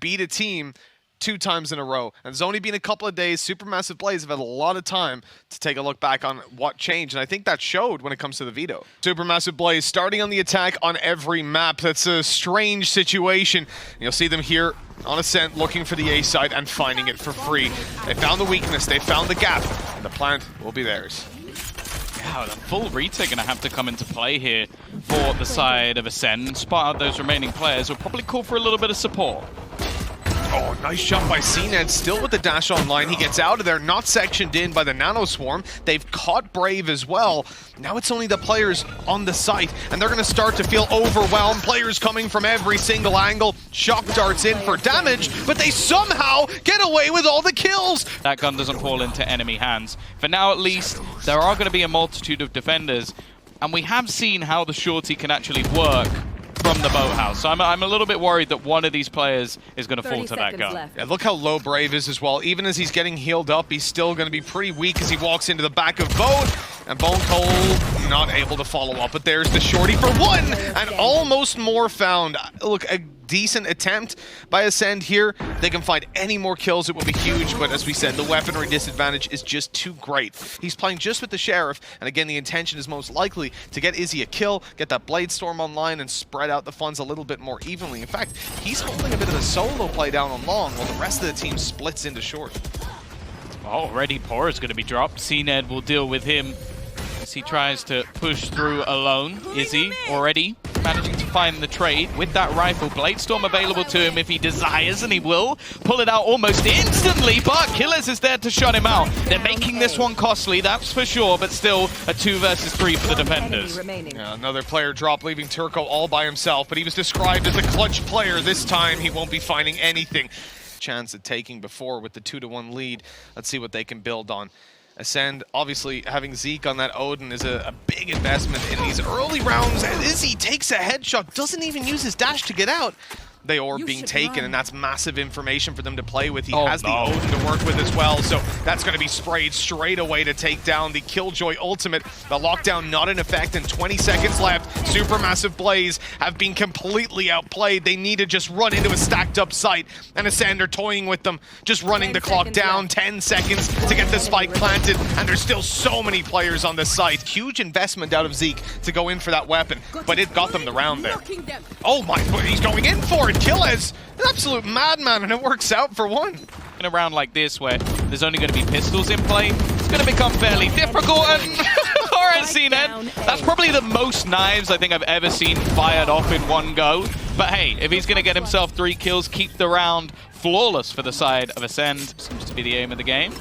beat a team 2 times in a row. And there's only been a couple of days. Supermassive Blaze have had a lot of time to take a look back on what changed. And I think that showed when it comes to the veto. Supermassive Blaze starting on the attack on every map. That's a strange situation. You'll see them here on Ascent looking for the A side and finding it for free. They found the weakness. They found the gap. And the plant will be theirs. Yeah, the full retake going to have to come into play here for the side of Ascend. Spot out those remaining players. Will probably call for a little bit of support. Oh, nice shot by ACEND, still with the dash online. He gets out of there, not sectioned in by the Nano Swarm. They've caught Brave as well. Now it's only the players on the site, and they're going to start to feel overwhelmed. Players coming from every single angle. Shock darts in for damage, but they somehow get away with all the kills. That gun doesn't fall into enemy hands. For now, at least, there are going to be a multitude of defenders, and we have seen how the shorty can actually work from the boathouse. So I'm a little bit worried that one of these players is going to fall to that gun. Yeah, look how low Brave is as well. Even as he's getting healed up, he's still going to be pretty weak as he walks into the back of Boat. And Bone Cold not able to follow up. But there's the shorty for 1 and almost more found. Look, a decent attempt by Ascend here. They can find any more kills, it will be huge. But as we said, the weaponry disadvantage is just too great. He's playing just with the Sheriff. And again, the intention is most likely to get Izzy a kill, get that Blade Storm online, and spread out the funds a little bit more evenly. In fact, he's holding a bit of a solo play down on long, while the rest of the team splits into short. Already Por is going to be dropped. ACEND will deal with him as he tries to push through alone. Izzy already managing to find the trade with that rifle. Blade Storm available to him if he desires, and he will pull it out almost instantly, but Killers is there to shut him out. They're making this one costly, that's for sure, but still a 2 versus 3 for the defenders. Yeah, another player drop, leaving Turco all by himself, but he was described as a clutch player. This time he won't be finding anything. Chance at taking before with the 2-1 lead. Let's see what they can build on. Ascend, obviously having Zeke on that Odin is a big investment in these early rounds. And Izzy takes a headshot, doesn't even use his dash to get out. They are being taken, and that's massive information for them to play with. He has the Odin to work with as well, so that's going to be sprayed straight away to take down the Killjoy ultimate. The lockdown not in effect, and 20 seconds left. Supermassive Blaze have been completely outplayed. They need to just run into a stacked up site, and Ascend are toying with them, just running the clock down. 10 seconds to get the spike planted, and there's still so many players on the site. Huge investment out of Zeke to go in for that weapon, but it got them the round there. Oh my, he's going in for it. Killers, an absolute madman, and it works out for 1. In a round like this where there's only going to be pistols in play, it's going to become fairly difficult. And alright, ACEND, that's probably the most knives I think I've ever seen fired off in one go. But hey, if he's going to get himself 3 kills, keep the round flawless for the side of Ascend. Seems to be the aim of the game.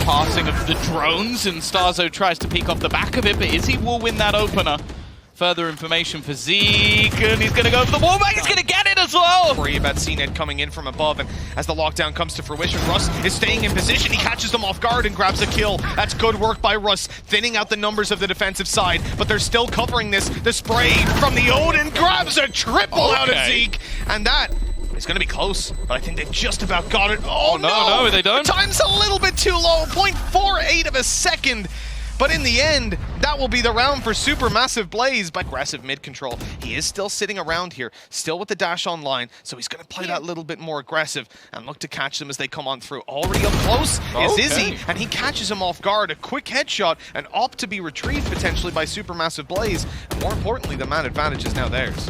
Passing of the drones, and Starzo tries to peek off the back of it, but Izzy will win that opener. Further information for Zeke, and he's going to go for the wallbang. He's going to get it as well. Worry about ACEND coming in from above, and as the lockdown comes to fruition, Russ is staying in position. He catches them off guard and grabs a kill. That's good work by Russ, thinning out the numbers of the defensive side, but they're still covering this. The spray from the Odin grabs a triple out of Zeke, and that is going to be close, but I think they've just about got it. Oh no, they don't. The time's a little bit too low, 0.48 of a second. But in the end, that will be the round for Supermassive Blaze. By aggressive mid-control, he is still sitting around here, still with the dash online, so he's going to play that little bit more aggressive and look to catch them as they come on through. Already up close is Izzy, and he catches him off guard. A quick headshot, and opt to be retrieved potentially by Supermassive Blaze. And more importantly, the man advantage is now theirs.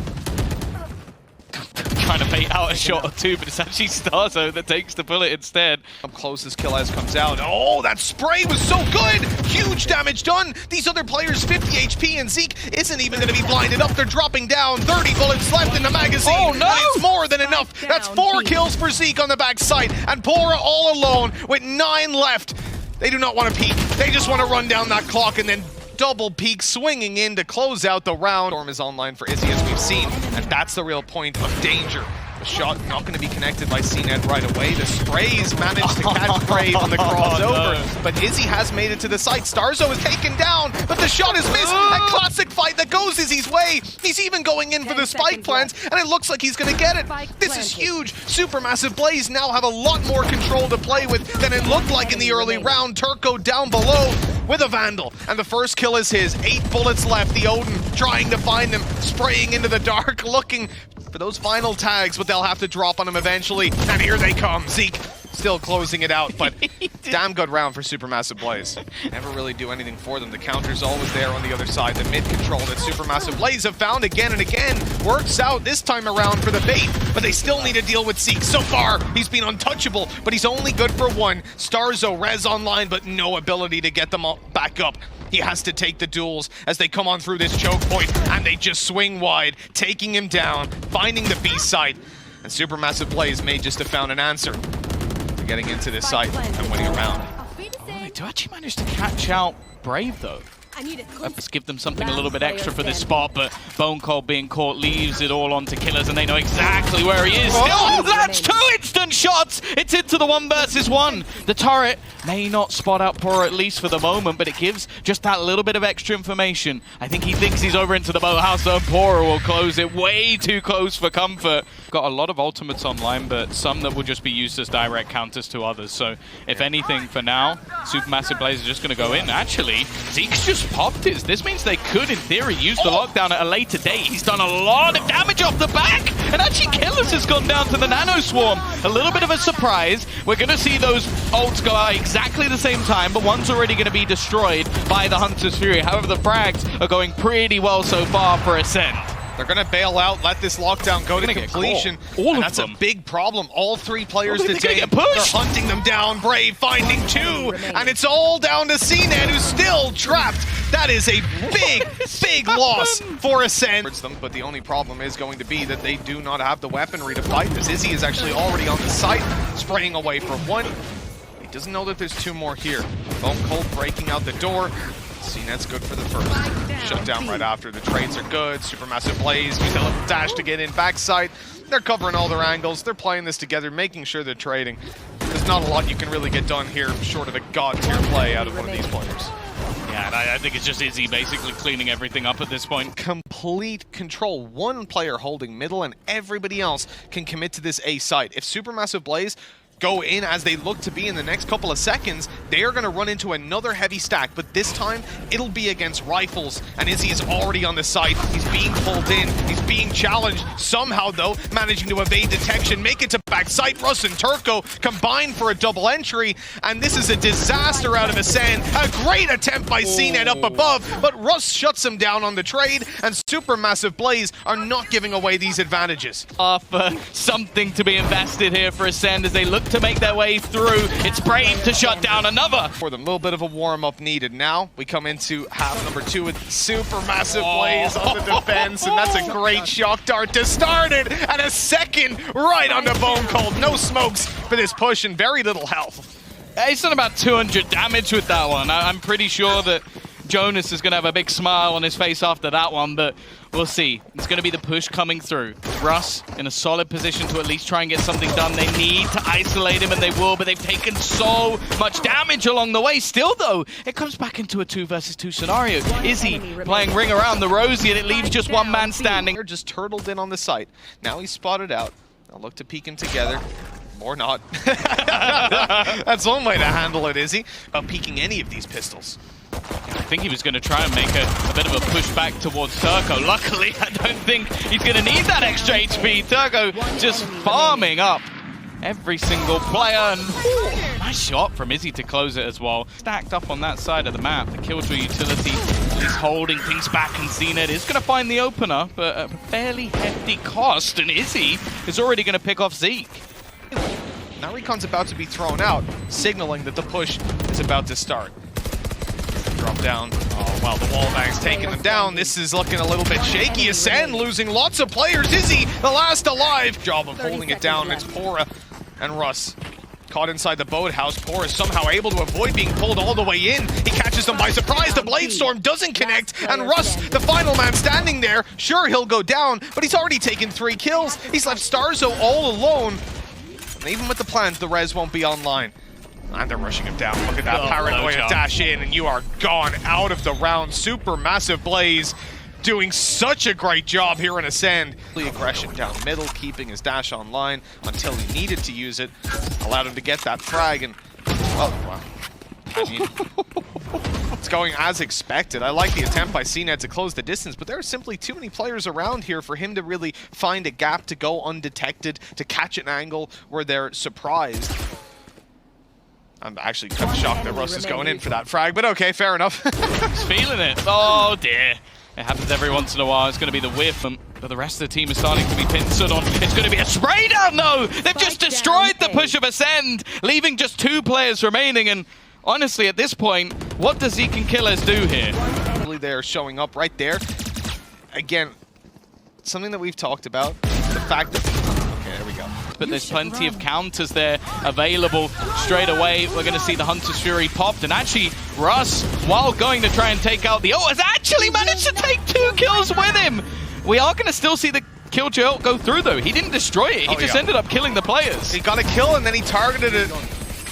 Trying to bait out a shot or 2, but it's actually Starzo that takes the bullet instead. Up close as Killaz comes out. Oh, that spray was so good! Huge damage done! These other players, 50 HP, and Zeke isn't even going to be blinded up. They're dropping down. 30 bullets left in the magazine. Oh, no! And it's more than enough. That's 4 kills for Zeke on the backside, and Pora all alone with 9 left. They do not want to peek. They just want to run down that clock and then double peak, swinging in to close out the round. Storm is online for Izzy, as we've seen, and that's the real point of danger. The shot not going to be connected by ACEND right away. The sprays managed to catch Brave on the crossover, but Izzy has made it to the site. Starzo is taken down, but the shot is missed. A classic fight that goes Izzy's way. He's even going in for the spike plants, and it looks like he's going to get it. This is huge. Supermassive Blaze now have a lot more control to play with than it looked like in the early round. Turco down below with a Vandal, and the first kill is his. 8 bullets left. The Odin trying to find him, spraying into the dark, looking for those final tags, but they'll have to drop on him eventually. And here they come. Zeke still closing it out, but damn good round for Supermassive Blaze. Never really do anything for them. The counter's always there on the other side. The mid control that Supermassive Blaze have found again and again works out this time around for the bait, but they still need to deal with Zeke. So far, he's been untouchable, but he's only good for one. Starzo res online, but no ability to get them all back up. He has to take the duels as they come on through this choke point, and they just swing wide, taking him down, finding the B site. And Supermassive Blaze may just have found an answer for getting into this site and winning a round. They do actually manage to catch out Brave, though. Let's give them something a little bit extra for this spot, but Bone Cold being caught leaves it all onto Killers, and they know exactly where he is. Oh, that's 2 instant shots! It's into the 1 versus 1. The turret may not spot out Pora, at least for the moment, but it gives just that little bit of extra information. I think he thinks he's over into the boathouse, though. Pora will close it way too close for comfort. Got a lot of ultimates online, but some that will just be used as direct counters to others. So, if anything, for now, Supermassive Blaze is just going to go in. Actually, Zeke's just popped his. This means they could, in theory, use the lockdown at a later date. He's done a lot of damage off the back, and actually Killers has gone down to the Nano Swarm. A little bit of a surprise. We're going to see those ults go out exactly the same time, but one's already going to be destroyed by the Hunter's Fury. However, the frags are going pretty well so far for Ascend. They're going to bail out, let this lockdown go to completion. All and of that's them. A big problem. All 3 players They're today, gonna get pushed. They're hunting them down. Brave finding 2, and it's all down to ACEND, who's still trapped. That is a big, big loss for Ascend. But the only problem is going to be that they do not have the weaponry to fight this. Izzy is actually already on the site, spraying away for 1. He doesn't know that there's 2 more here. Bone Cold breaking out the door. CNET's good for the first. Shut down right after. The trades are good. Supermassive Blaze use a little dash to get in backside. They're covering all their angles. They're playing this together, making sure they're trading. There's not a lot you can really get done here short of a god-tier play out of one of these players. Yeah, and I think it's just Izzy basically cleaning everything up at this point. Complete control. One player holding middle, and everybody else can commit to this A site. If Supermassive Blaze go in as they look to be in the next couple of seconds, they are going to run into another heavy stack, but this time it'll be against rifles, and Izzy is already on the site. He's being pulled in, he's being challenged, somehow though managing to evade detection, make it to backside. Russ and Turco combine for a double entry, and this is a disaster out of Ascend. A great attempt by CNET up above, but Russ shuts him down on the trade, and Supermassive Blaze are not giving away these advantages. For something to be invested here for Ascend as they look to make their way through. It's Brave to shut down another. For them, a little bit of a warm-up needed. Now we come into half number 2 with Supermassive Blaze on the defense, and that's a great shock dart to start it, and a second right onto Bone Cold. No smokes for this push and very little health. He's done about 200 damage with that one. I'm pretty sure that Jonas is going to have a big smile on his face after that one, but we'll see. It's going to be the push coming through. Russ in a solid position to at least try and get something done. They need to isolate him, and they will, but they've taken so much damage along the way. Still, though, it comes back into a 2 versus 2 scenario. Izzy playing ring around the Rosie, and it leaves just one man standing. They're just turtled in on the site. Now he's spotted out. They'll look to peek him together. Or not. That's one way to handle it, Izzy. About peeking any of these pistols. I think he was going to try and make a bit of a push back towards Turco. Luckily, I don't think he's going to need that extra HP. Turco just farming up every single player. And nice shot from Izzy to close it as well. Stacked up on that side of the map. The Killjoy utility is holding things back, and CNET is going to find the opener, but at a fairly hefty cost. And Izzy is already going to pick off Zeke. Now Recon's about to be thrown out, signaling that the push is about to start. Drop down. Oh, well, the wall bang's taking them down. This is looking a little bit shaky. Ascend losing lots of players. Izzy, the last alive. Job of holding it down. It's Pora and Russ. Caught inside the boathouse. Pora is somehow able to avoid being pulled all the way in. He catches them by surprise. The Blade Storm doesn't connect. And Russ, the final man standing there, sure, he'll go down, but he's already taken 3 kills. He's left Starzo all alone. And even with the plans, the res won't be online. And they're rushing him down. Look at that paranoia dash in, and you are gone out of the round. Supermassive Blaze doing such a great job here in Ascend. Aggression down middle, keeping his dash online until he needed to use it. Allowed him to get that frag, and oh, wow. I mean, it's going as expected. I like the attempt by CNED to close the distance, but there are simply too many players around here for him to really find a gap to go undetected, to catch an angle where they're surprised. I'm actually kind of shocked that Russ is going in for that frag, but okay, fair enough. He's feeling it. Oh dear. It happens every once in a while. It's going to be the whiff, but the rest of the team is starting to be pincered on. It's going to be a spray down, though! They've just destroyed the push of ACEND, leaving just 2 players remaining, and honestly, at this point, what does Zeke and Killers do here? They're showing up right there. Again, something that we've talked about, the fact that... Okay, there we go. But there's plenty of counters there available straight away. We're going to see the Hunter's Fury popped, and actually Russ, while going to try and take out the has actually managed to take 2 kills with him. We are going to still see the kill jolt go through, though. He didn't destroy it. He just ended up killing the players. He got a kill, and then he targeted it.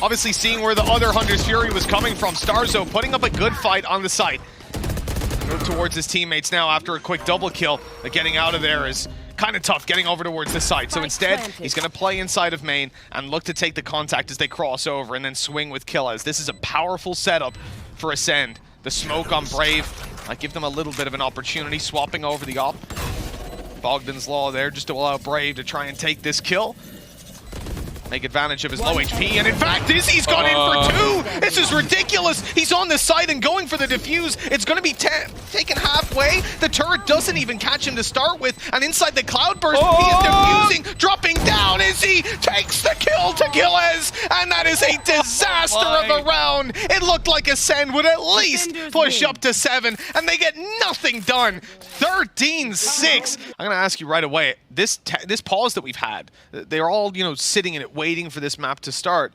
Obviously seeing where the other Hunter's Fury was coming from. Starzo putting up a good fight on the site. Move towards his teammates now after a quick double kill. Getting out of there is kind of tough, getting over towards the site. So instead, he's going to play inside of main and look to take the contact as they cross over and then swing with Killers. This is a powerful setup for ACEND. The smoke on Brave might give them a little bit of an opportunity, swapping over the op. Bogdan's Law there just to allow Brave to try and take this kill. Make advantage of his low HP, and in fact, Izzy's gone in for 2! This is ridiculous! He's on the side and going for the defuse. It's going to be taken halfway. The turret doesn't even catch him to start with, and inside the cloudburst, he is defusing, dropping down. Izzy takes the kill to Gilles, and that is a disaster of a round. It looked like ACEND would at least push up to 7, and they get nothing done. 13-6. I'm going to ask you right away, this pause that we've had, they're all, sitting in it, waiting for this map to start.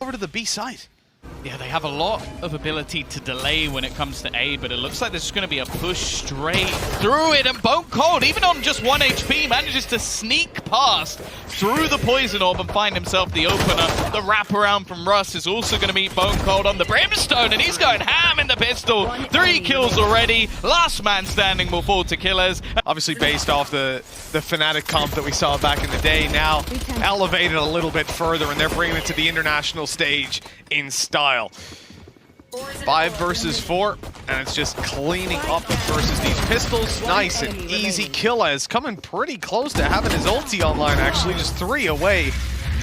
Over to the B side. Yeah, they have a lot of ability to delay when it comes to A, but it looks like there's going to be a push straight through it, and Bone Cold, even on just 1 HP, manages to sneak past through the Poison Orb and find himself the opener. The wraparound from Russ is also going to meet Bone Cold on the Brimstone, and he's going ham in the pistol. 3 kills already. Last man standing will fall to Killers. Obviously based off the Fnatic comp that we saw back in the day, now elevated a little bit further, and they're bringing it to the international stage in style. 5 versus 4, and it's just cleaning up versus these pistols. Nice and easy. Killers coming pretty close to having his ulti online, actually, just 3 away.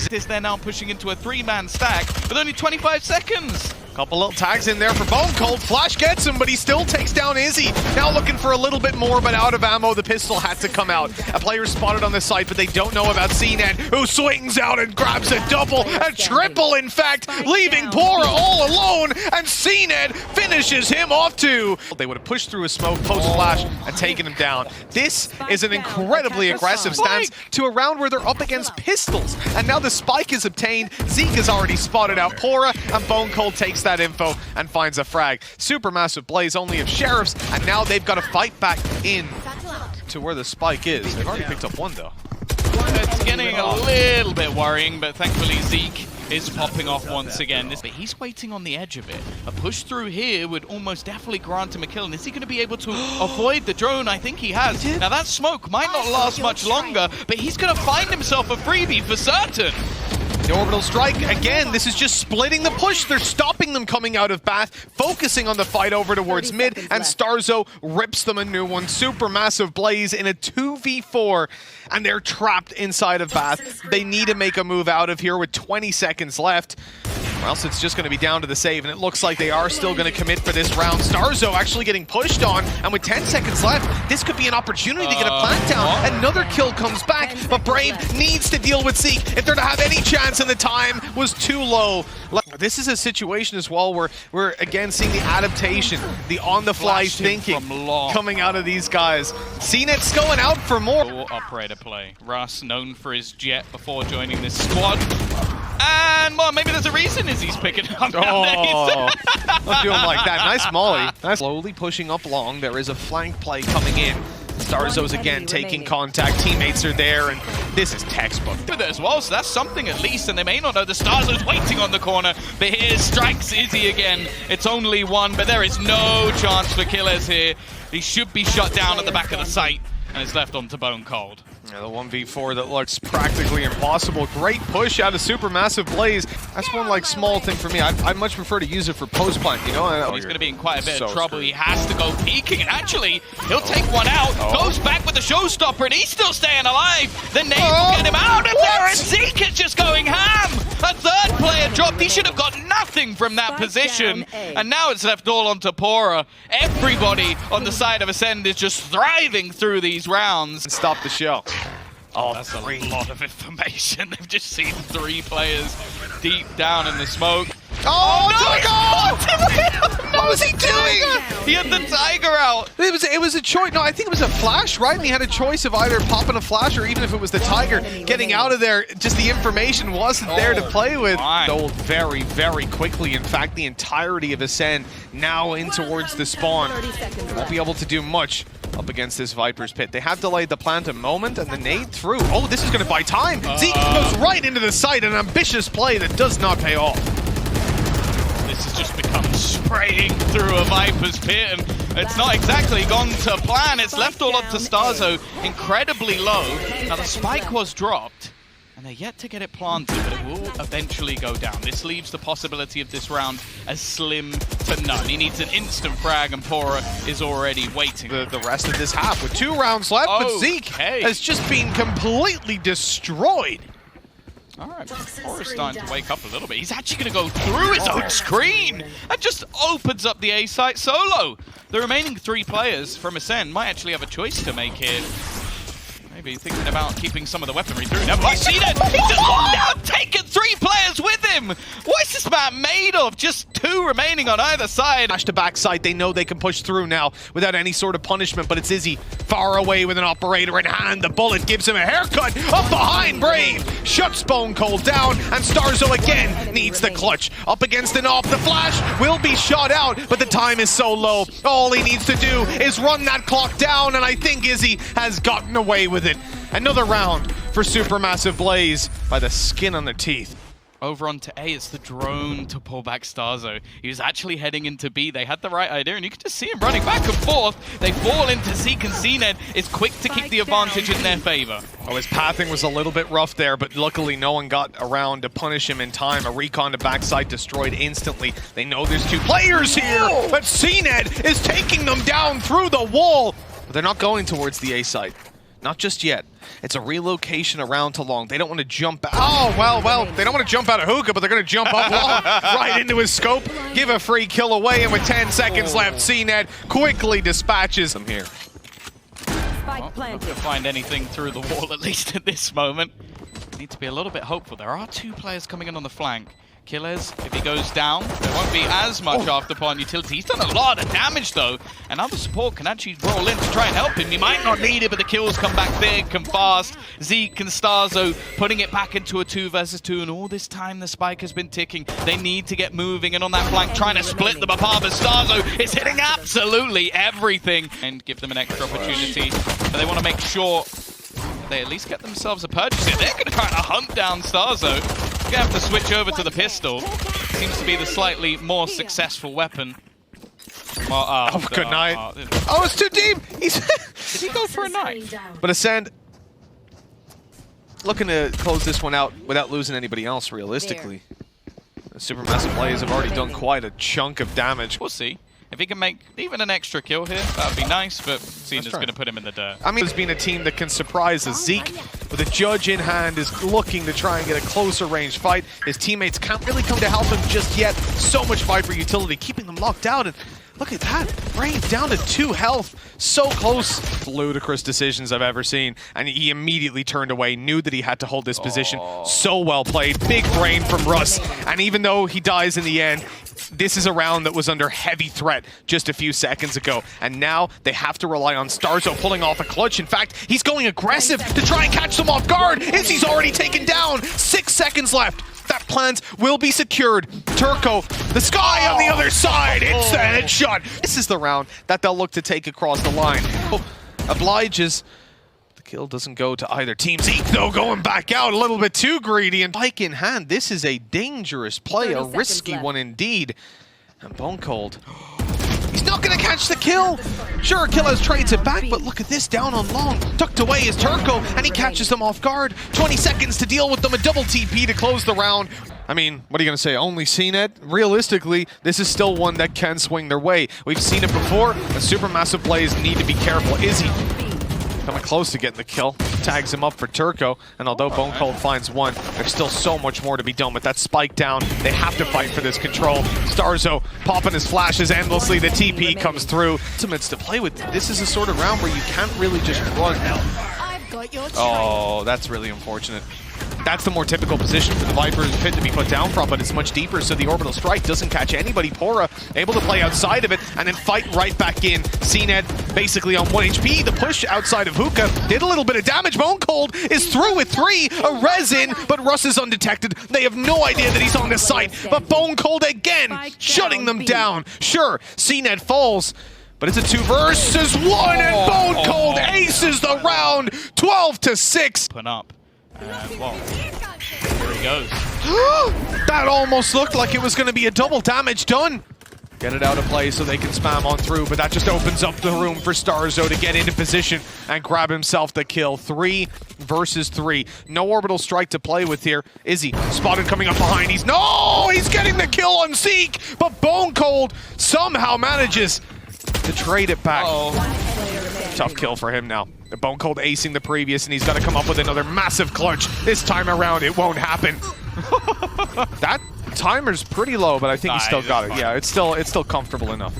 They're now pushing into a 3-man stack with only 25 seconds. Couple little tags in there for Bone Cold. Flash gets him, but he still takes down Izzy. Now looking for a little bit more, but out of ammo. The pistol had to come out. A player spotted on the site, but they don't know about CNED, who swings out and grabs a double, a triple, in fact, leaving Pora all alone, and CNED finishes him off too. They would have pushed through a smoke, post-flash, and taken him down. This is an incredibly aggressive stance to a round where they're up against pistols, and now the spike is obtained. Zeke has already spotted out Pora, and Bone Cold takes that info and finds a frag. Supermassive blaze only of Sheriffs, and now they've got to fight back in to where the spike is. They've already picked up 1 though. It's getting a little bit worrying, but thankfully Zeke is popping off once again. But he's waiting on the edge of it. A push through here would almost definitely grant him a kill. And is he going to be able to avoid the drone? I think he has. Now that smoke might not last much longer, but he's going to find himself a freebie for certain. The orbital strike, again, this is just splitting the push. They're stopping them coming out of Bath, focusing on the fight over towards mid, and Starzo rips them a new one. Supermassive blaze in a 2v4, and they're trapped inside of Bath. They need to make a move out of here with 20 seconds left, or else it's just going to be down to the save, and it looks like they are still going to commit for this round. Starzo actually getting pushed on, and with 10 seconds left, this could be an opportunity to get a plant down. Another kill comes back, but Brave needs to deal with Zeke if they're to have any chance, and the time was too low. This is a situation as well where we're again seeing the adaptation, the on-the-fly thinking coming out of these guys. CNED's going out for more. Operator play. Russ, known for his jet before joining this squad. And, well, maybe there's a reason Izzy's picking up nowadays. Don't do him like that. Nice molly. Nice. Slowly pushing up long. There is a flank play coming in. Starzo's again taking contact. Teammates are there, and this is textbook. As well, so that's something at least, and they may not know the Starzo's waiting on the corner. But here strikes Izzy again. It's only 1, but there is no chance for Killers here. He should be shut down at the back of the site. and it's left onto Bone Cold. Yeah, the 1v4 that looks practically impossible. Great push out of Supermassive Blaze. That's one like small thing for me. I much prefer to use it for post plant, you know? He's going to be in quite a bit of so trouble. screwed. He has to go peeking, and actually, he'll take one out, goes back with the showstopper, and he's still staying alive. The nade will get him out of there, and Zeke is just going ham. A third player dropped. He should have got nothing from that position, and now it's left all onto Pora. Everybody on the side of Ascend is just thriving through these rounds. Stop the show. Oh, that's a lot of information. They've just seen 3 players deep down in the smoke. Oh, no! What was he doing? He had the Tiger out. It was a choice. No, I think it was a flash, right? And he had a choice of either popping a flash or even if it was the Tiger getting out of there. Just the information wasn't there to play with. Sold very, very quickly. In fact, the entirety of Ascend now in towards the spawn. They won't be able to do much up against this Viper's Pit. They have delayed the plant a moment and the nade through. Oh, this is going to buy time. Zeke goes right into the site. An ambitious play that does not pay off. This has just become spraying through a Viper's Pit, and it's not exactly gone to plan. It's left all up to Starzo, incredibly low. Now the spike was dropped, and they're yet to get it planted, but it will eventually go down. This leaves the possibility of this round as slim to none. He needs an instant frag, and Pora is already waiting. The rest of this half with 2 rounds left, but Zeke has just been completely destroyed. All right, Pora's starting to wake up a little bit. He's actually going to go through his own screen and just opens up the A site solo. The remaining 3 players from Ascend might actually have a choice to make here. Maybe thinking about keeping some of the weaponry through. Never mind. See that? He's just now taken 3 players with him. What is this map made of? Just 2 remaining on either side. Flash to backside. They know they can push through now without any sort of punishment, but it's Izzy far away with an operator in hand. The bullet gives him a haircut up behind Brave. Shuts Bone Cold down, and Starzo again needs the clutch. Up against an op. The flash will be shot out, but the time is so low. All he needs to do is run that clock down, and I think Izzy has gotten away with it. Another round for Supermassive Blaze by the skin on the teeth. Over onto A, it's the drone to pull back Starzo. He was actually heading into B. They had the right idea, and you can just see him running back and forth. They fall into Zeke, and CNED is quick to keep the advantage in their favor. Oh, his pathing was a little bit rough there, but luckily no one got around to punish him in time. A recon to backside destroyed instantly. They know there's 2 players here, but CNED is taking them down through the wall. But they're not going towards the A site. Not just yet. It's a relocation around to long. They don't want to jump out. Oh, well, they don't want to jump out of hookah, but they're going to jump up long, right into his scope, give a free kill away, and with 10 seconds left, CNED quickly dispatches them here. Not going to find anything through the wall, at least at this moment. Need to be a little bit hopeful. There are 2 players coming in on the flank. Killers, if he goes down, there won't be as much after upon utility. He's done a lot of damage though, and other support can actually roll in to try and help him. He might not need it, but the kills come back big and fast. Zeke and Starzo putting it back into a 2 versus 2, and all this time the spike has been ticking. They need to get moving, and on that flank, trying to split them apart, but Starzo is hitting absolutely everything and give them an extra opportunity. But they want to make sure they at least get themselves a purchase here. They're going to try to hunt down Starzo. They're going to have to switch over to the pistol. Seems to be the slightly more successful weapon. Well, good night. Oh, it's too deep! Did he go for a knife? But Ascend looking to close this one out without losing anybody else, realistically. The Supermassive players have already done quite a chunk of damage. We'll see. If he can make even an extra kill here, that would be nice, but Cena's going to put him in the dirt. I mean, there's been a team that can surprise us. Zeke, with a judge in hand, is looking to try and get a closer range fight. His teammates can't really come to help him just yet. So much Viper utility, keeping them locked out. And look at that, Brain down to 2 health. So close. Ludicrous decisions I've ever seen. And he immediately turned away, knew that he had to hold this position. So well played. Big brain from Russ. And even though he dies in the end, this is a round that was under heavy threat just a few seconds ago, and now they have to rely on Starzo pulling off a clutch. In fact, he's going aggressive to try and catch them off guard. Izzy's already taken down. 6 seconds left. That plant will be secured. Turco, the sky on the other side. It's the headshot. This is the round that they'll look to take across the line. Oh, obliges. Kill doesn't go to either team. Zeke, though, going back out a little bit too greedy, and bike in hand. This is a dangerous play, a risky one indeed. And Bone Cold, He's not going to catch the kill. Sure, Killaz trades it back, but look at this, down on long. Tucked away is Turco, and he catches them off guard. 20 seconds to deal with them, a double TP to close the round. I mean, what are you going to say? Only ACEND? Realistically, this is still one that can swing their way. We've seen it before, and supermassive plays need to be careful. Izzy coming close to getting the kill. Tags him up for Turco, and although Bone Cold finds one, there's still so much more to be done with that spike down. They have to fight for this control. Starzo popping his flashes endlessly. The TP comes through. Ultimates to play with. This is a sort of round where you can't really just run. Oh, that's really unfortunate. That's the more typical position for the Viper's pit to be put down from, but it's much deeper, so the orbital strike doesn't catch anybody. Pora able to play outside of it and then fight right back in. ACEND basically on 1 HP. The push outside of Hookah did a little bit of damage. Bone Cold is through with 3. A resin, but Russ is undetected. They have no idea that he's on the site, but Bone Cold again shutting them down. Sure, ACEND falls, but it's a 2 versus 1, and Bone Cold aces the round, 12-6. Put up. Well, here he goes. That almost looked like it was going to be a double damage done. Get it out of play so they can spam on through, but that just opens up the room for Starzo to get into position and grab himself the kill. 3 versus 3. No orbital strike to play with here. Izzy spotted coming up behind. He's getting the kill on Zeke, but Bone Cold somehow manages to trade it back. Tough kill for him now. The Bone Cold acing the previous, and he's got to come up with another massive clutch. This time around, it won't happen. That timer's pretty low, but I think he still got it. Yeah, it's still comfortable enough.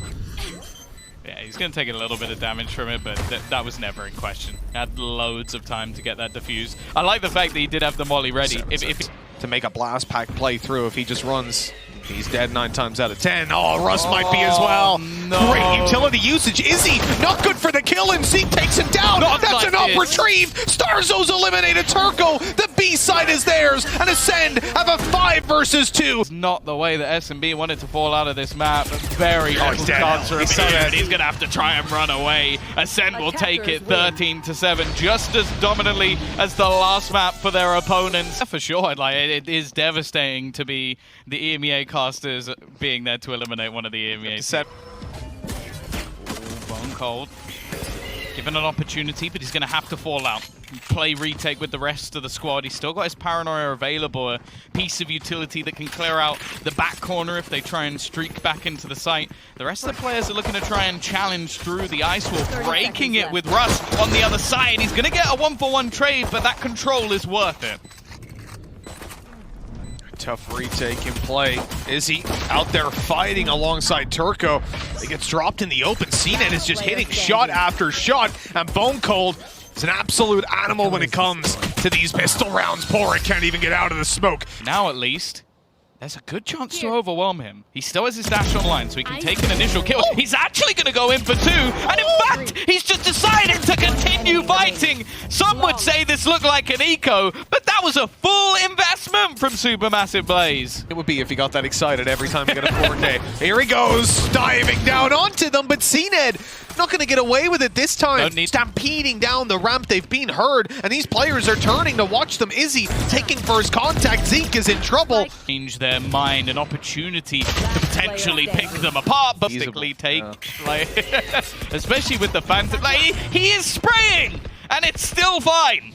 Yeah, he's going to take a little bit of damage from it, but that was never in question. Had loads of time to get that defused. I like the fact that he did have the molly ready. If to make a blast pack play through, if he just runs, he's dead 9 times out of 10. Oh, Russ might be as well. No. Great utility usage. Izzy, not good for the kill, and Zeke takes him down. That's an up retrieve. Starzo's eliminated Turco. The B side is theirs, and ACEND have a 5 versus 2. It's not the way that SMB wanted to fall out of this map. Very little chance for him. He's going to have to try and run away. ACEND will take it 13-7, just as dominantly as the last map for their opponents. For sure, like it is devastating to be the EMEA casters being there to eliminate one of the EMEA set. Bone Cold given an opportunity, but he's going to have to fall out. Play retake with the rest of the squad. He's still got his paranoia available, a piece of utility that can clear out the back corner if they try and streak back into the site. The rest of the players are looking to try and challenge through the ice wall, breaking it with Russ on the other side. He's going to get a 1-for-1 trade, but that control is worth it. Tough retake in play. Izzy out there fighting alongside Turco. He gets dropped in the open. ACEND is just hitting shot after shot, and Bone Cold is an absolute animal when it comes to these pistol rounds. Pora can't even get out of the smoke. Now at least, there's a good chance to overwhelm him. He still has his dash online, so he can take an initial kill. He's actually going to go in for 2, and in fact, he's just decided to continue fighting. Some would say this looked like an eco, but that was a full investment from Supermassive Blaze. It would be if he got that excited every time he got a 4K. Here he goes, diving down onto them, but ACEND not going to get away with it this time. Stampeding down the ramp, they've been heard, and these players are turning to watch them. Izzy taking first contact. Zeke is in trouble. Change their mind, an opportunity to potentially pick them apart, but basically take, especially with the Phantom. Like, he is spraying, and it's still fine.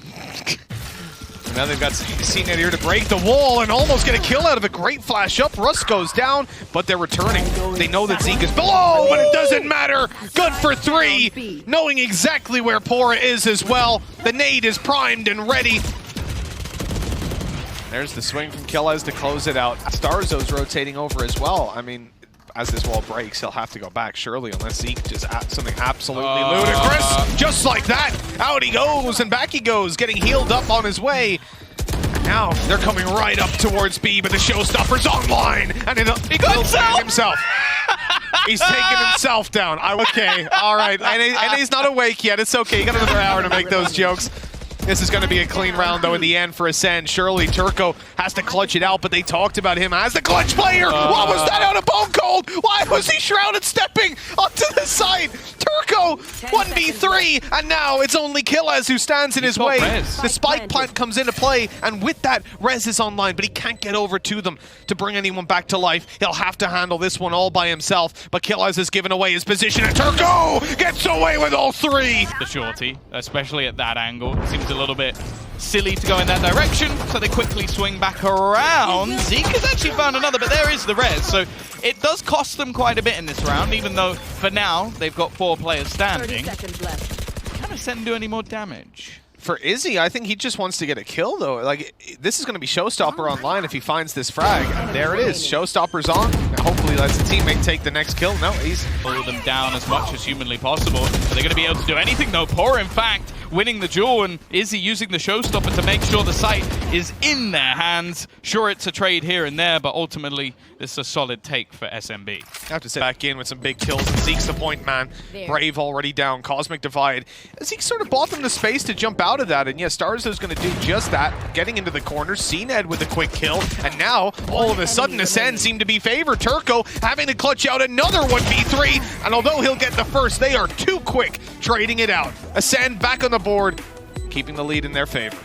Now they've got ACEND here to break the wall and almost get a kill out of it. Great flash up. Russ goes down, but they're returning. They know that Zeke is below, but it doesn't matter. Good for 3, knowing exactly where Pora is as well. The nade is primed and ready. There's the swing from Killaz to close it out. Starzo's rotating over as well. I mean, as this wall breaks, he'll have to go back, surely, unless Zeke just something absolutely ludicrous. Just like that, out he goes, and back he goes, getting healed up on his way. And now they're coming right up towards B, but the showstopper's online, and he got himself. He's taking himself down. Okay, all right, and he's not awake yet. It's okay. You got another hour to make those jokes. This is going to be a clean round, though, in the end for ACEND. Surely Turco has to clutch it out, but they talked about him as the clutch player. What was that out of Bone Cold? Why was he shrouded stepping onto the side? Turco, 1v3, and now it's only Killaz who stands in his way. The spike plant comes into play, and with that, Rez is online, but he can't get over to them to bring anyone back to life. He'll have to handle this one all by himself, but Killaz has given away his position, and Turco gets away with all three. The shorty, especially at that angle, seems a little bit silly to go in that direction, so they quickly swing back around. Zeke has actually found another, but there is the res, so it does cost them quite a bit in this round, even though for now they've got 4 players standing. Can ACEND do any more damage? For Izzy, I think he just wants to get a kill, though. Like, this is going to be Showstopper online if he finds this frag. And there it is. Showstopper's on. And hopefully lets the teammate take the next kill. No, he's... Pull them down as much as humanly possible. Are they going to be able to do anything? No, Poor, in fact, winning the duel, and Izzy using the Showstopper to make sure the site is in their hands. Sure, it's a trade here and there, but ultimately, this is a solid take for SMB. I have to sit back in with some big kills, and Zeke's the point man. Brave already down. Cosmic Divide. Zeke sort of bought them the space to jump out of that, and yeah, Starzo's going to do just that. Getting into the corner, ACEND with a quick kill, and now, all of a sudden, ACEND seem to be favored. Turco having to clutch out another 1v3, and although he'll get the first, they are too quick trading it out. ACEND back on the board, keeping the lead in their favor.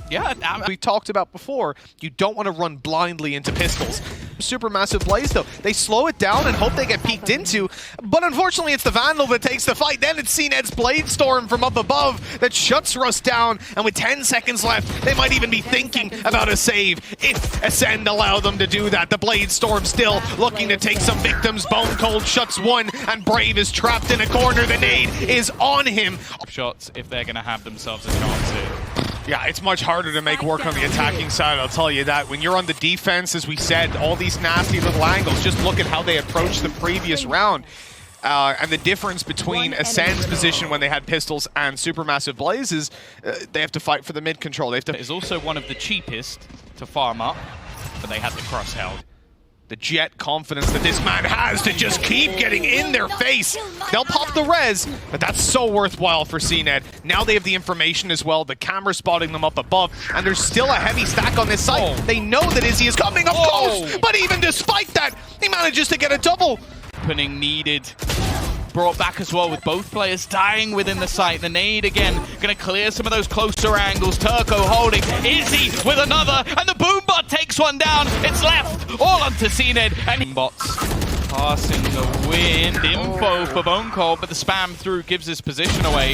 Yeah, we talked about before, you don't want to run blindly into pistols. Supermassive Blaze, though, they slow it down and hope they get peeked into, but unfortunately it's the Vandal that takes the fight. Then it's ACEND's Blade Storm from up above that shuts Rust down, and with 10 seconds left, they might even be thinking about a save if ACEND allow them to do that. The Blade Storm still looking to take some victims. Bone Cold shuts one, and Brave is trapped in a corner. The nade is on him. Shots if they're going to have themselves a chance here. Yeah, it's much harder to make work on the attacking side, I'll tell you that. When you're on the defense, as we said, all these nasty little angles, just look at how they approached the previous round. And the difference between ACEND's position when they had pistols and Supermassive Blaze is they have to fight for the mid control. They have to. It is also one of the cheapest to farm up, but they had the cross held. The jet confidence that this man has to just keep getting in their face. They'll pop the res, but that's so worthwhile for ACEND. Now they have the information as well, the camera spotting them up above, and there's still a heavy stack on this site. They know that Izzy is coming up close, but even despite that, he manages to get a double. Opening needed. Brought back as well with both players dying within the site. The nade again, going to clear some of those closer angles. Turco holding, Izzy with another, and the Boombot takes one down. It's left all onto ACEND, and bots passing the wind. Info for Bone Cold, but the spam through gives his position away.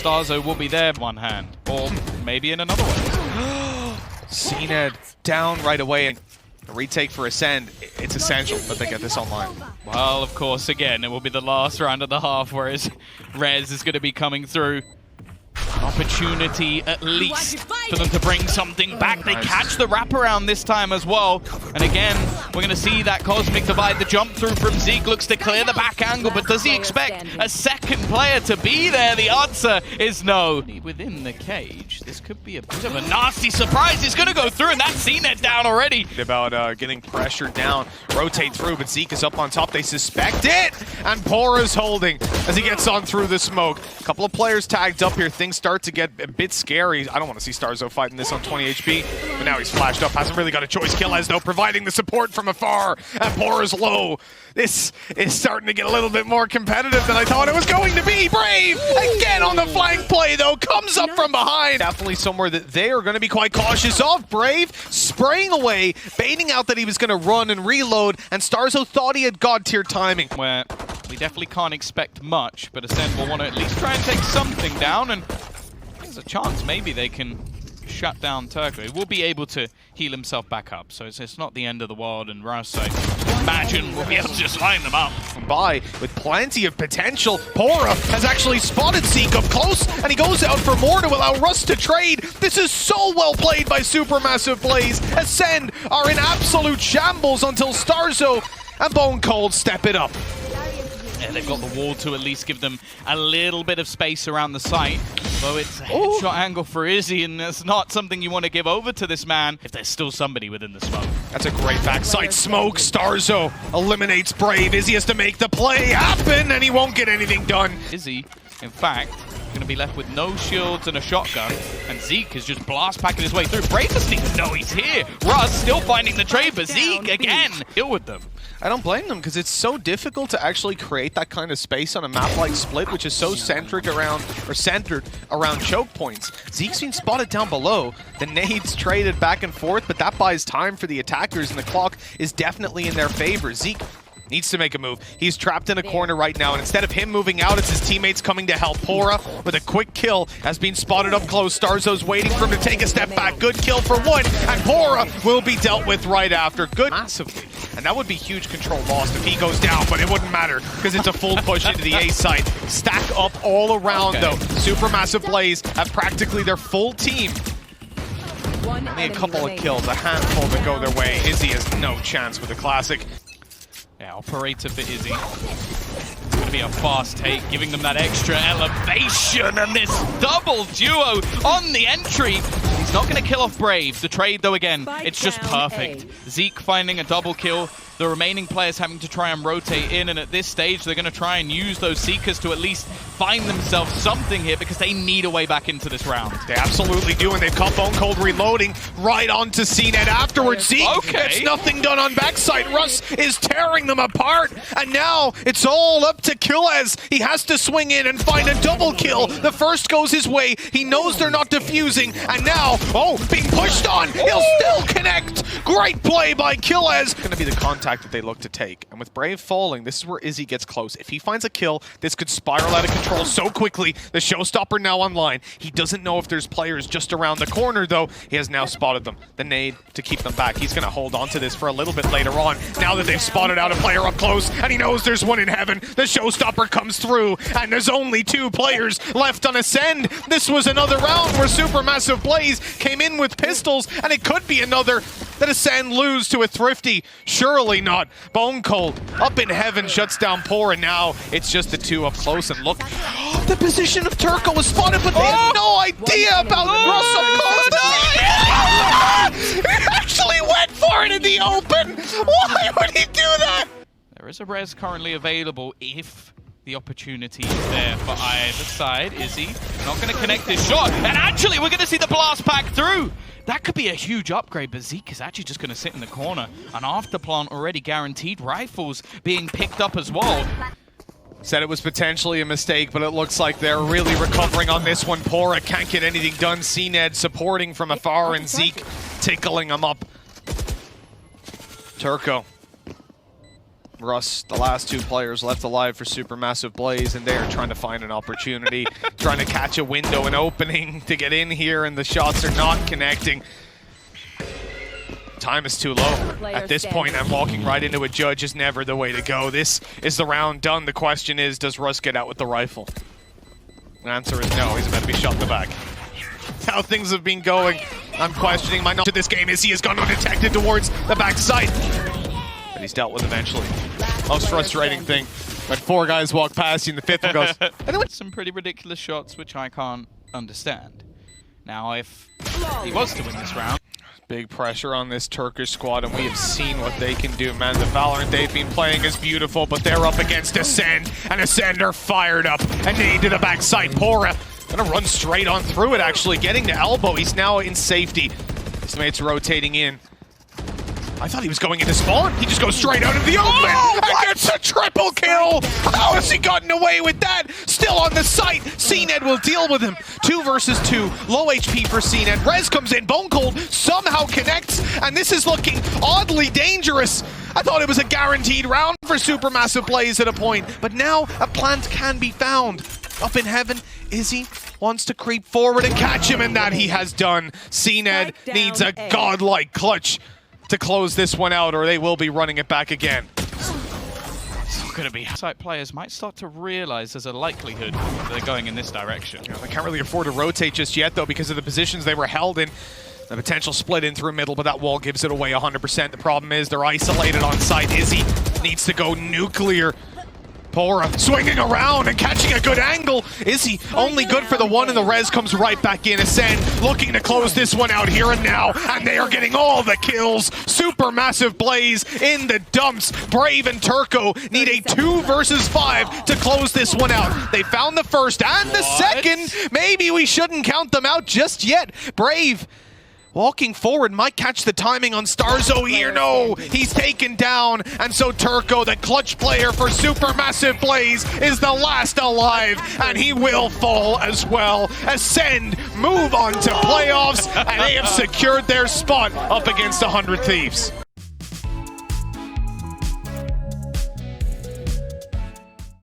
Starzo will be there one hand, or maybe in another one. ACEND down right away, and a retake for ACEND. It's essential that they get this online. Well, of course, again, it will be the last round of the half, whereas Rez is going to be coming through. An opportunity, at least, for them to bring something back. They catch the wraparound this time as well. And again, we're going to see that Cosmic Divide. The jump through from Zeke looks to clear the back angle, but does he expect a second player to be there? The answer is no. Within the cage, this could be a bit of a nasty surprise. It's going to go through, and that's ACEND down already. About getting pressured down, rotate through, but Zeke is up on top. They suspect it, and Pora's holding as he gets on through the smoke. A couple of players tagged up here. Things start to get a bit scary. I don't want to see Starzo fighting this on 20 HP, but now he's flashed up. Hasn't really got a choice. Killaz, though, providing the support from afar, and Pora's low. This is starting to get a little bit more competitive than I thought it was going to be. Brave, again on the flank play, though, comes up from behind. Definitely somewhere that they are going to be quite cautious of. Brave spraying away, baiting out that he was going to run and reload, and Starzo thought he had god-tier timing. Where we definitely can't expect much, but ACEND will want to at least try and take something down, and there's a chance maybe they can shut down Turco. He will be able to heal himself back up, so it's not the end of the world, and Rouse, I imagine, will be able to just line them up. By with plenty of potential. Pora has actually spotted Zeke up close, and he goes out for more to allow Rust to trade. This is so well played by Supermassive Blaze. ACEND are in absolute shambles until Starzo and Bone Cold step it up. Yeah, they've got the wall to at least give them a little bit of space around the site. Though it's a headshot angle for Izzy, and that's not something you want to give over to this man if there's still somebody within the smoke. That's a great backside smoke. Starzo eliminates Brave. Izzy has to make the play happen, and he won't get anything done. Izzy, in fact, going to be left with no shields and a shotgun, and Zeke is just blast packing his way through. Brave doesn't even know he's here. Russ still finding the trade, but Zeke again deal with them. I don't blame them, because it's so difficult to actually create that kind of space on a map like Split, which is so centered around choke points. Zeke's been spotted down below. The nades traded back and forth, but that buys time for the attackers, and the clock is definitely in their favor. Zeke needs to make a move. He's trapped in a corner right now, and instead of him moving out, it's his teammates coming to help. Pora with a quick kill has been spotted up close. Starzo's waiting for him to take a step back. Good kill for one, and Pora will be dealt with right after. Good massively. And that would be huge control lost if he goes down, but it wouldn't matter because it's a full push into the A site. Stack up all around though. Supermassive Blaze have practically their full team. Only a couple of kills, a handful that go their way. Izzy has no chance with the classic. Yeah, operator for Izzy. It's going to be a fast take, giving them that extra elevation, and this double duo on the entry. He's not going to kill off Brave. The trade, though, again, it's just perfect. Zeke finding a double kill. The remaining players having to try and rotate in, and at this stage, they're going to try and use those Seekers to at least find themselves something here because they need a way back into this round. They absolutely do, and they've caught Bone Cold reloading right onto CNED afterwards. Zeke gets nothing done on backside. Russ is tearing them apart, and now it's all up to Killez. He has to swing in and find a double kill. The first goes his way. He knows they're not defusing, and now, being pushed on. He'll still connect. Great play by Killez. Going to be the contact that they look to take. And with Brave falling, this is where Izzy gets close. If he finds a kill, this could spiral out of control so quickly. The showstopper now online. He doesn't know if there's players just around the corner, though. He has now spotted them. The nade to keep them back. He's going to hold on to this for a little bit later on. Now that they've spotted out a player up close, and he knows there's one in heaven, the showstopper comes through, and there's only 2 players left on Ascend. This was another round where Supermassive Blaze came in with pistols, and it could be another that Ascend lose to a Thrifty. Surely not. Bone Cold up in heaven shuts down Poor, and now it's just the 2 up close. And look, the position of Turco was spotted, but they had no idea about Russ up close. He actually went for it in the open. Why would he do that? There is a res currently available if the opportunity is there for either side. Izzy not going to connect this shot, and actually we're going to see the blast pack through. That could be a huge upgrade, but Zeke is actually just going to sit in the corner. An afterplant already guaranteed. Rifles being picked up as well. Said it was potentially a mistake, but it looks like they're really recovering on this one. Pora can't get anything done. CNED supporting from afar, and Zeke tickling him up. Turco. Russ, the last 2 players left alive for Supermassive Blaze, and they are trying to find an opportunity, trying to catch a window, an opening to get in here, and the shots are not connecting. Time is too low. At this point, I'm walking right into a judge is never the way to go. This is the round done. The question is, does Russ get out with the rifle? The answer is no. He's about to be shot in the back. How things have been going, I'm questioning my knowledge of this game. Izzy has gone undetected towards the backside. But he's dealt with eventually. Most frustrating thing, when 4 guys walk past you and the 5th one goes, and then some pretty ridiculous shots, which I can't understand. Now, if he was to win this round, big pressure on this Turkish squad, and we have seen what they can do, man. The Valorant they've been playing is beautiful, but they're up against Ascend, and Ascend are fired up. And nade to the backside. Pora gonna run straight on through it, actually, getting to elbow. He's now in safety. His mate's rotating in. I thought he was going into spawn. He just goes straight out of the open and gets a triple kill. How has he gotten away with that? Still on the site. CNED will deal with him. 2 versus 2. Low HP for CNED. Rez comes in. Bone Cold somehow connects, and this is looking oddly dangerous. I thought it was a guaranteed round for Supermassive Blaze at a point, but now a plant can be found. Up in heaven, Izzy wants to creep forward and catch him, and that he has done. CNED needs a godlike clutch to close this one out, or they will be running it back again. It's not going to be. Site players might start to realize there's a likelihood that they're going in this direction. Yeah, they can't really afford to rotate just yet, though, because of the positions they were held in. The potential split in through middle, but that wall gives it away 100%. The problem is they're isolated on site. Izzy needs to go nuclear. Bora swinging around and catching a good angle. Is he only good for the one, and the res comes right back in. ACEND looking to close this one out here and now, and they are getting all the kills. Super massive Blaze in the dumps. Brave and Turco need a 2 versus 5 to close this one out. They found the first and the second. Maybe we shouldn't count them out just yet. Brave walking forward, might catch the timing on Starzo here. No, he's taken down. And so Turco, the clutch player for Supermassive Blaze, is the last alive, and he will fall as well. ACEND move on to playoffs, and they have secured their spot up against 100 Thieves.